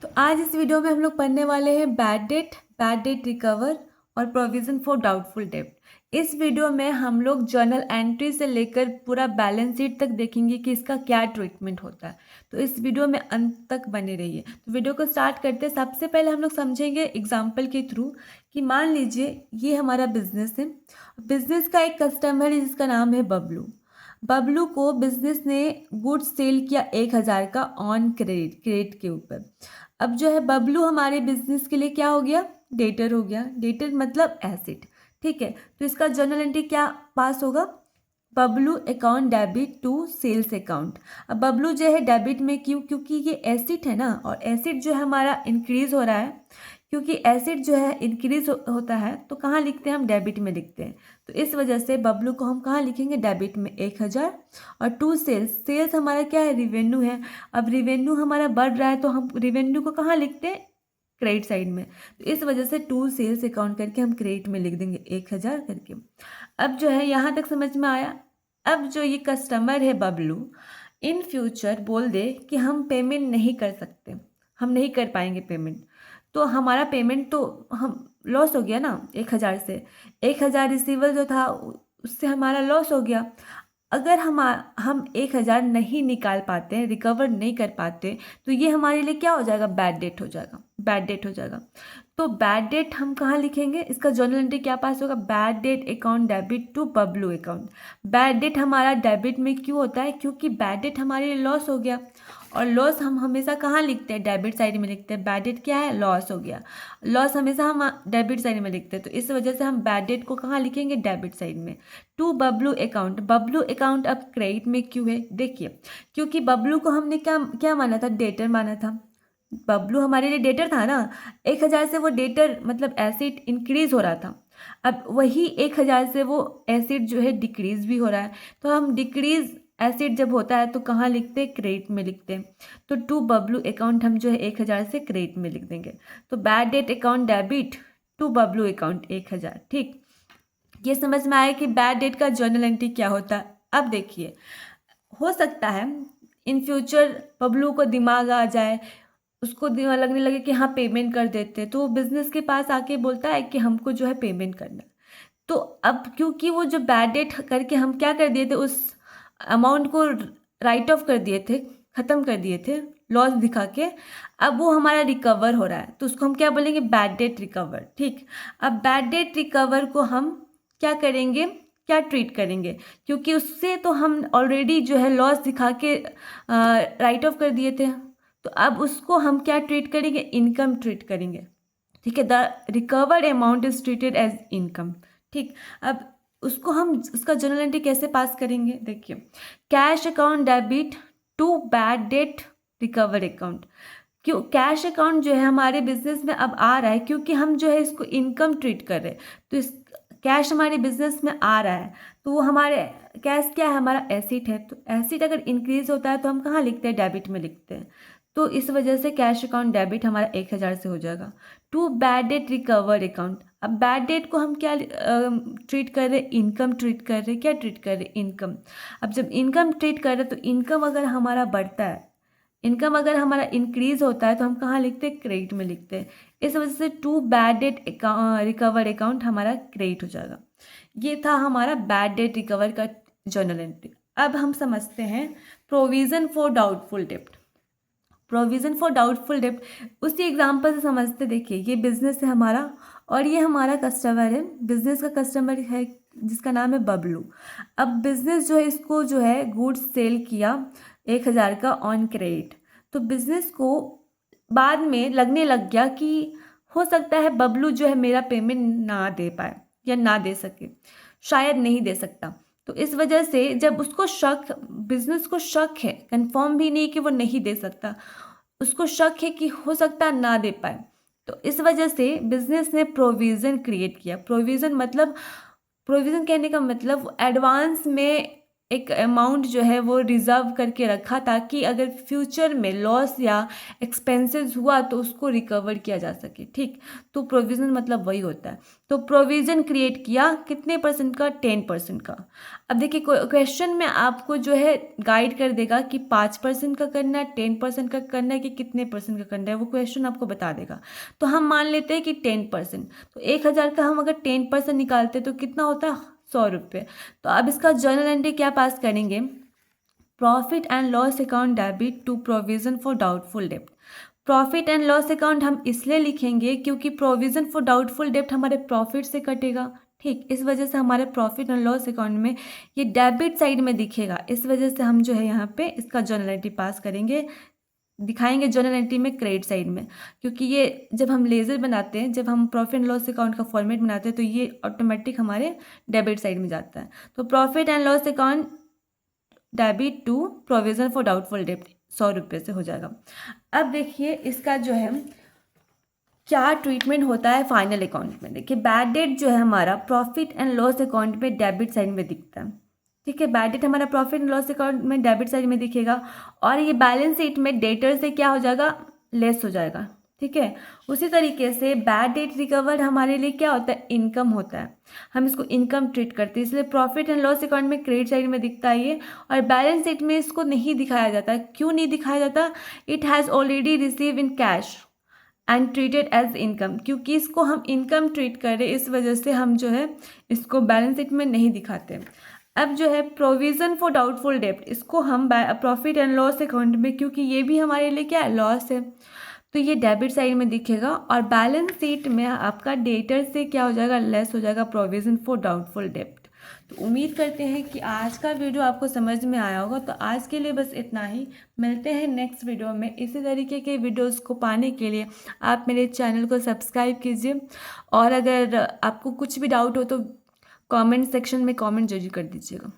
तो आज इस वीडियो में हम लोग पढ़ने वाले हैं बैड डेट रिकवर और प्रोविज़न फॉर डाउटफुल डेब्ट। इस वीडियो में हम लोग जर्नल एंट्री से लेकर पूरा बैलेंस शीट तक देखेंगे कि इसका क्या ट्रीटमेंट होता है। तो इस वीडियो में अंत तक बने रहिए। तो वीडियो को स्टार्ट करते हैं। सबसे पहले हम लोग समझेंगे एग्जाम्पल के थ्रू कि मान लीजिए ये हमारा बिजनेस है। बिजनेस का एक कस्टमर है जिसका नाम है बबलू। बबलू को बिजनेस ने गुड्स सेल किया 1000 का ऑन क्रेडिट के ऊपर। अब जो है बबलू हमारे बिजनेस के लिए क्या हो गया, डेटर हो गया। डेटर मतलब एसिड, ठीक है। तो इसका जर्नल एंट्री क्या पास होगा, Bablu account debit to sales account. अब बबलू जो है डेबिट में क्यों, क्योंकि ये एसिड है ना, और एसिड जो है हमारा इंक्रीज हो रहा है। क्योंकि एसिड जो है इंक्रीज होता है तो कहाँ लिखते हैं हम, डेबिट में लिखते हैं। तो इस वजह से बबलू को हम कहाँ लिखेंगे, डेबिट में 1000। और टू सेल्स, सेल्स हमारा क्या है, रिवेन्यू है। अब रिवेन्यू हमारा बढ़ रहा है तो हम रिवेन्यू को कहाँ लिखते हैं, क्रेडिट साइड में। तो इस वजह से टू सेल्स अकाउंट करके हम क्रेडिट में लिख देंगे 1000 करके। अब जो है यहाँ तक समझ में आया। अब जो ये कस्टमर है बबलू, इन फ्यूचर बोल दे कि हम पेमेंट नहीं कर सकते, हम नहीं कर पाएंगे पेमेंट, तो हमारा पेमेंट तो हम लॉस हो गया ना। 1000 से 1000 रिसीवर जो था उससे हमारा लॉस हो गया। अगर हम 1000 नहीं निकाल पाते हैं, रिकवर नहीं कर पाते, तो ये हमारे लिए क्या हो जाएगा, बैड डेट हो जाएगा, बैड डेट हो जाएगा। तो बैड डेट हम कहाँ लिखेंगे, इसका जर्नल एंट्री क्या पास होगा, bad debt account debit to Bablu account. Bad debt हमारा डेबिट में क्यों होता है, क्योंकि बैड डेट हमारे लिए लॉस हो गया, और लॉस हम हमेशा कहाँ लिखते हैं, डेबिट साइड में लिखते हैं। बैड डेट क्या है, लॉस हो गया, लॉस हमेशा हम डेबिट साइड में लिखते हैं। तो इस वजह से हम बैड डेट को कहाँ लिखेंगे, डेबिट साइड में। To Bablu account, Bablu account अब क्रेडिट में क्यों है, देखिए, क्योंकि बबलू को हमने क्या क्या माना था, डेटर माना था। बबलू हमारे लिए डेटर था ना। 1000 से वो डेटर मतलब एसिड इंक्रीज हो रहा था। अब वही 1000 से वो एसिड जो है डिक्रीज भी हो रहा है। तो हम डिक्रीज एसिड जब होता है तो कहाँ लिखते हैं, क्रेडिट में लिखते हैं। तो टू बबलू अकाउंट हम जो है 1000 से क्रेडिट में लिख देंगे। तो bad debt account debit to Bablu account 1000, ठीक। ये समझ में आया कि बैड डेट का जर्नल एंट्री क्या होता है। अब देखिए, हो सकता है इन फ्यूचर बबलू को दिमाग आ जाए, उसको लगने लगे कि हाँ पेमेंट कर देते, तो वो बिजनेस के पास आके बोलता है कि हमको जो है पेमेंट करना है। तो अब क्योंकि वो जो बैड डेट करके हम क्या कर दिए थे, उस अमाउंट को राइट ऑफ कर दिए थे, ख़त्म कर दिए थे लॉस दिखा के। अब वो हमारा रिकवर हो रहा है तो उसको हम क्या बोलेंगे, बैड डेट रिकवर, ठीक। अब बैड डेट रिकवर को हम क्या करेंगे, क्या ट्रीट करेंगे, क्योंकि उससे तो हम ऑलरेडी जो है लॉस दिखा के राइट ऑफ कर दिए थे। तो अब उसको हम क्या ट्रीट करेंगे, इनकम ट्रीट करेंगे, ठीक है। The recovered amount is treated as income, ठीक। अब उसको हम उसका जर्नल एंट्री कैसे पास करेंगे, देखिए, cash account debit to bad debt recover account. क्यों कैश अकाउंट जो है हमारे बिजनेस में अब आ रहा है, क्योंकि हम जो है इसको इनकम ट्रीट कर रहे हैं। तो इस कैश हमारे बिजनेस में आ रहा है, तो वो हमारे कैश क्या है, हमारा एसिड है। तो एसिड अगर इंक्रीज होता है तो हम कहाँ लिखते हैं, डेबिट में लिखते हैं। तो इस वजह से कैश अकाउंट डेबिट हमारा 1000 से हो जाएगा। To bad debt recover account, अब बैड डेट को हम क्या ट्रीट कर रहे हैं, इनकम ट्रीट कर रहे हैं। क्या ट्रीट कर रहे हैं, इनकम। अब जब इनकम ट्रीट कर रहे हैं तो इनकम अगर हमारा बढ़ता है, इनकम अगर हमारा इंक्रीज होता है तो हम कहाँ लिखते हैं, क्रेडिट में लिखते हैं। इस वजह से to bad debt recover account हमारा क्रेडिट हो जाएगा। ये था हमारा बैड डेट रिकवर का जर्नल एंट्री। अब हम समझते हैं प्रोविज़न फॉर डाउटफुल डेब्ट। प्रोविज़न फॉर डाउटफुल डेब्ट उसी एग्जांपल से समझते। देखिए, ये बिजनेस है हमारा और ये हमारा कस्टमर है, बिजनेस का कस्टमर है जिसका नाम है बबलू। अब बिजनेस जो है इसको जो है गुड्स सेल किया 1000 का ऑन क्रेडिट। तो बिजनेस को बाद में लगने लग गया कि हो सकता है बबलू जो है मेरा पेमेंट ना दे पाए या ना दे सके, शायद नहीं दे सकता। तो इस वजह से जब उसको शक, बिजनेस को शक है, कंफर्म भी नहीं कि वो नहीं दे सकता, उसको शक है कि हो सकता है ना दे पाए, तो इस वजह से बिजनेस ने प्रोविज़न क्रिएट किया। प्रोविज़न मतलब, प्रोविज़न कहने का मतलब एडवांस में एक अमाउंट जो है वो रिज़र्व करके रखा ताकि अगर फ्यूचर में लॉस या एक्सपेंसेस हुआ तो उसको रिकवर किया जा सके। ठीक, तो प्रोविज़न मतलब वही होता है। तो प्रोविज़न क्रिएट किया कितने परसेंट का? 10% का। अब देखिए क्वेश्चन में आपको जो है गाइड कर देगा कि 5% का करना है, 10% का करना है कि कितने परसेंट का करना है, वो क्वेश्चन आपको बता देगा। तो हम मान लेते हैं कि 10%, तो 1000 का हम अगर 10% निकालते तो कितना होता है? 100 रुपये। तो अब इसका जर्नल एंट्री क्या पास करेंगे? Profit and loss account debit to provision for doubtful डेब्ट। प्रॉफिट एंड लॉस अकाउंट हम इसलिए लिखेंगे क्योंकि प्रोविजन फॉर डाउटफुल डेब्ट हमारे प्रॉफिट से कटेगा। ठीक, इस वजह से हमारे प्रॉफिट एंड लॉस अकाउंट में ये डेबिट साइड में दिखेगा। इस वजह से हम जो है यहाँ पे इसका जर्नल एंट्री पास करेंगे, दिखाएंगे जर्नल एंट्री में क्रेडिट साइड में, क्योंकि ये जब हम लेजर बनाते हैं, जब हम प्रॉफिट एंड लॉस अकाउंट का फॉर्मेट बनाते हैं तो ये ऑटोमेटिक हमारे डेबिट साइड में जाता है। तो profit and loss account debit to provision for doubtful डेब्ट 100 रुपये से हो जाएगा। अब देखिए इसका जो है क्या ट्रीटमेंट होता है फाइनल अकाउंट में। देखिए बैड डेट जो है हमारा प्रॉफिट एंड लॉस अकाउंट में डेबिट साइड में दिखता है। ठीक है, बैड डेट हमारा प्रॉफिट एंड लॉस अकाउंट में डेबिट साइड में दिखेगा और ये बैलेंस शीट में डेटर से क्या हो जाएगा? लेस हो जाएगा। ठीक है, उसी तरीके से बैड डेट रिकवर हमारे लिए क्या होता है? इनकम होता है, हम इसको इनकम ट्रीट करते हैं, इसलिए प्रॉफिट एंड लॉस अकाउंट में क्रेडिट साइड में दिखता है ये, और बैलेंस शीट में इसको नहीं दिखाया जाता। क्यों नहीं दिखाया जाता? It has already receive in cash and treated as income, क्योंकि इसको हम इनकम ट्रीट कर रहे हैं, इस वजह से हम जो है इसको बैलेंस शीट में नहीं दिखाते। अब जो है प्रोविज़न फॉर डाउटफुल डेब्ट, इसको हम प्रॉफिट एंड लॉस अकाउंट में, क्योंकि ये भी हमारे लिए क्या है? लॉस है, तो ये डेबिट साइड में दिखेगा और बैलेंस शीट में आपका डेटर से क्या हो जाएगा? लेस हो जाएगा प्रोविज़न फॉर डाउटफुल डेब्ट। तो उम्मीद करते हैं कि आज का वीडियो आपको समझ में आया होगा। तो आज के लिए बस इतना ही, मिलते हैं नेक्स्ट वीडियो में। इसी तरीके के वीडियोस को पाने के लिए आप मेरे चैनल को सब्सक्राइब कीजिए, और अगर आपको कुछ भी डाउट हो तो कमेंट सेक्शन में कमेंट जरूर कर दीजिएगा।